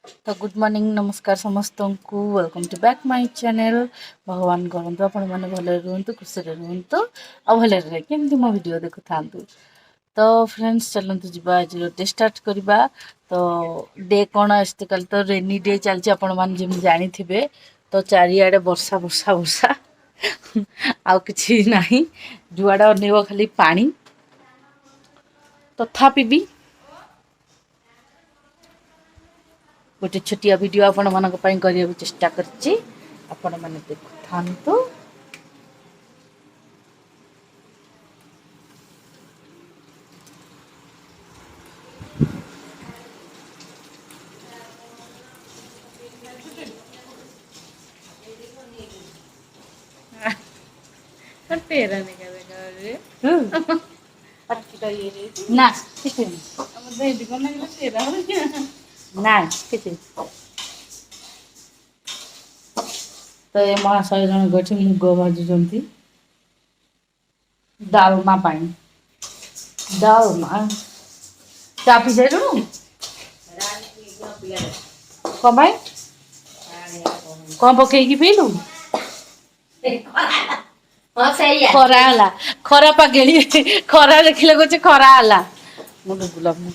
तो good morning नमस्कार समस्त को welcome to back my channel. भगवान करंतु आपण माने भले रहंतु खुशी रे रहंतु आ भले रे केमती मो वीडियो देखु थांतु। तो फ्रेंड्स चलंतु जिबा आज डे स्टार्ट करबा। तो डे कोन आस्ते कल तो रेनी डे चलची आपण मान जेम जानि थिबे। तो चारियाडे वर्षा वर्षा वर्षा आ किछि नाही जुआडा अनेवा खाली पानी तथापि भी गोटे छोटिया वीडियो आपण मानक पई करिया चेष्टा करछि आपण माने देखु थांतु। पेरा निकाले ना किछि ना किछि तो ये महाशय जन गठी मुग भाजुचंती डालमा पानी डालमा चा पी जाइलु कौन भाई कौन पकई की पीलु खरा हला खरा पागेली खरा देखिले गोचे खरा हला मुंड गुलाब मुंड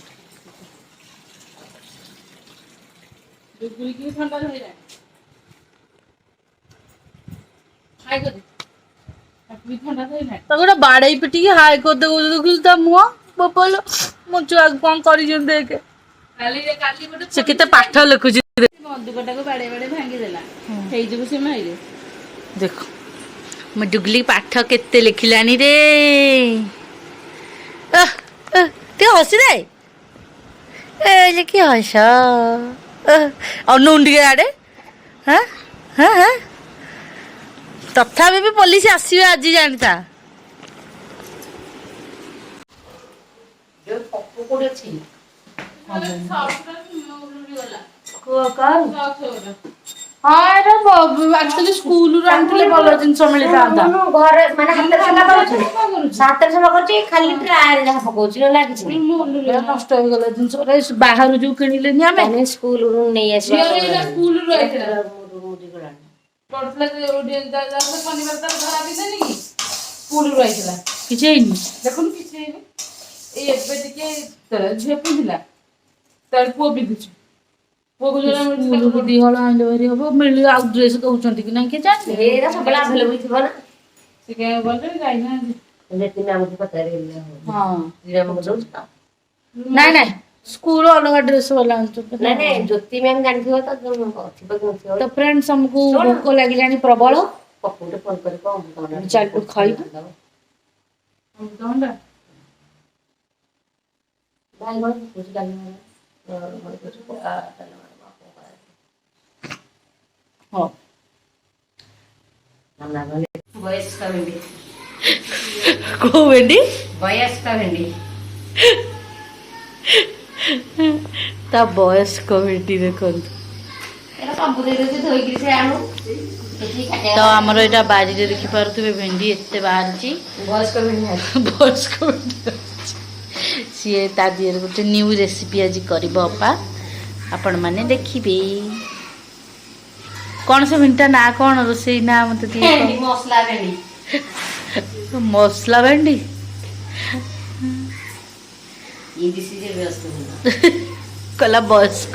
डुगुली की ठंडा होइरा हाय कर अभी ठंडा होइना तो गोटे बाड़ई पिटी हाय को देखिल ता मुआ बपल मो चुआ कोन करी जन देख काली गोटे से केते पाठ लिखुची बंदूकटा को बाड़े बाड़े भांगी देला हेइ जगु से माइले देखो मो डुगली पाठ केते लिखिलानी रे ते हसी रे ए लिखि हस अनुंडी आड़े हाँ हाँ हाँ तथापि भी पुलिस आसवे आज जानता हाँ एक्चुअली स्कूल रु आनथिले भलो जिंस मिली थांता घर माने हाथ सफा करूची हाथ सफा करूची खाली ट्रायल जहा पकोची न लागिची नष्ट हो गला जिंस रे बाहर जो किनिले नि हमें माने स्कूल रु नै आसी स्कूल रु आइतला मोदी गलानी पड़तला ओडियन जा जा शनिवार तक धरा भी देनी की स्कूल रु आइतला किछे नी देखुन किछे ए एबे टिके तर झे पिदिला तर पो बिदुची पो को जरा स्कूल दी हळ आइले भरी हबो मिली आ ड्रेस कहउचंती कि नाही के जान एरा सबला अवेलेबल थिबो ना से के बोलते जाई ना जेति नाम को पता रे हां इरा मग दउछ नाही नाही स्कूल अलग ड्रेस वाला आंचो नै नै ज्योति मैम जानि थिबो त थिबो थिबो तो फ्रेंड्स हमको भूख लागिलानी प्रबल पप्पू फोन करी को चल को खाई हम दोंडा भाई भाई कुछ गाली हां हम ना वॉइस का वेंडी को वेंडी वॉइस का वेंडी ता बॉयस कमेटी देखो एरा सब दे दे धोई कि से आनु तो हमर एटा बाजी रे देखि पारथुबे भेंडी एते बाहर छी वॉइस का वेंडी बॉयस कमेटी सीए ता दियर गोटे न्यू रेसिपी आज करबो अपा आपण माने देखिबे कौन से भिंटा ना कौन रोसई ना मत भेंडी मसला भेंडी मसला भेंडी ये दिस इज व्यस्त कला बॉयस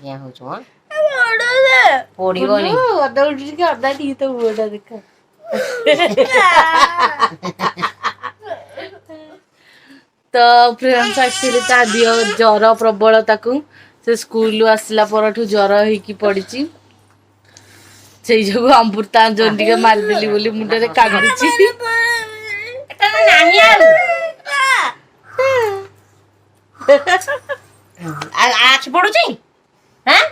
क्या हो छो पोड़ीबनी ଅଧା ଉଠିଛି କି ଅଧା ଟିକେ ତ ମୁହଁଟା ଦେଖ। ତ ଫ୍ରେଣ୍ଡସ୍ ଆକ୍ଚୁଆଲି ତା ଦିହ ଜ୍ୱର ପ୍ରବଳ ତାକୁ ସେ ସ୍କୁଲରୁ ଆସିଲା ପରଠୁ ଜ୍ୱର ହେଇକି ପଡ଼ିଛି ସେଇ ଯୋଗୁ ଅମୃତାଞ୍ଜନ ଟିକେ ମାରିଦେଲି ବୋଲି ମୁଣ୍ଡରେ କାନ୍ଦୁଛି। ନାହିଁ ଆଉ ଆଖି ପଡୁଛି ହାଁ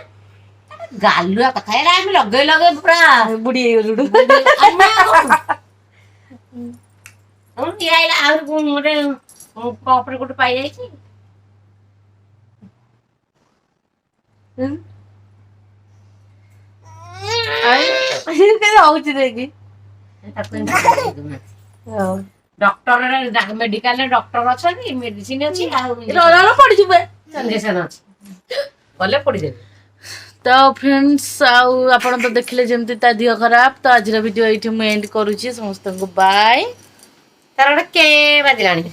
ଗାଲୁଆ କଥା ଏରା ଆମେ ଲଗେଇ ଲଗେଇ ପୁରା ବୁଢୀ ହେଇଗଲୁଣୁ। ଆହୁରି ଗୋଟେ କପରେ ଗୋଟେ ପାଇଯାଇଛି ହଉଛି ଦେଖି ଡକ୍ଟର ମେଡିକାଲରେ ଡକ୍ଟର ଅଛନ୍ତି ମେଡିସିନ ଅଛି ଆଉ ପଡିଯିବ ଇଞ୍ଜେକ୍ସନ ଅଛି ଗଲେ ପଡିଦେବେ। ତ ଫ୍ରେଣ୍ଡସ୍ ଆଉ ଆପଣ ତ ଦେଖିଲେ ଯେମିତି ତା ଦେହ ଖରାପ ତ ଆଜିର ଭିଡ଼ିଓ ଏଇଠି ମୁଁ ଏଣ୍ଡ କରୁଛି ସମସ୍ତଙ୍କୁ ବାଏ। ତାର ଗୋଟେ କେ ବାଜିଲାଣି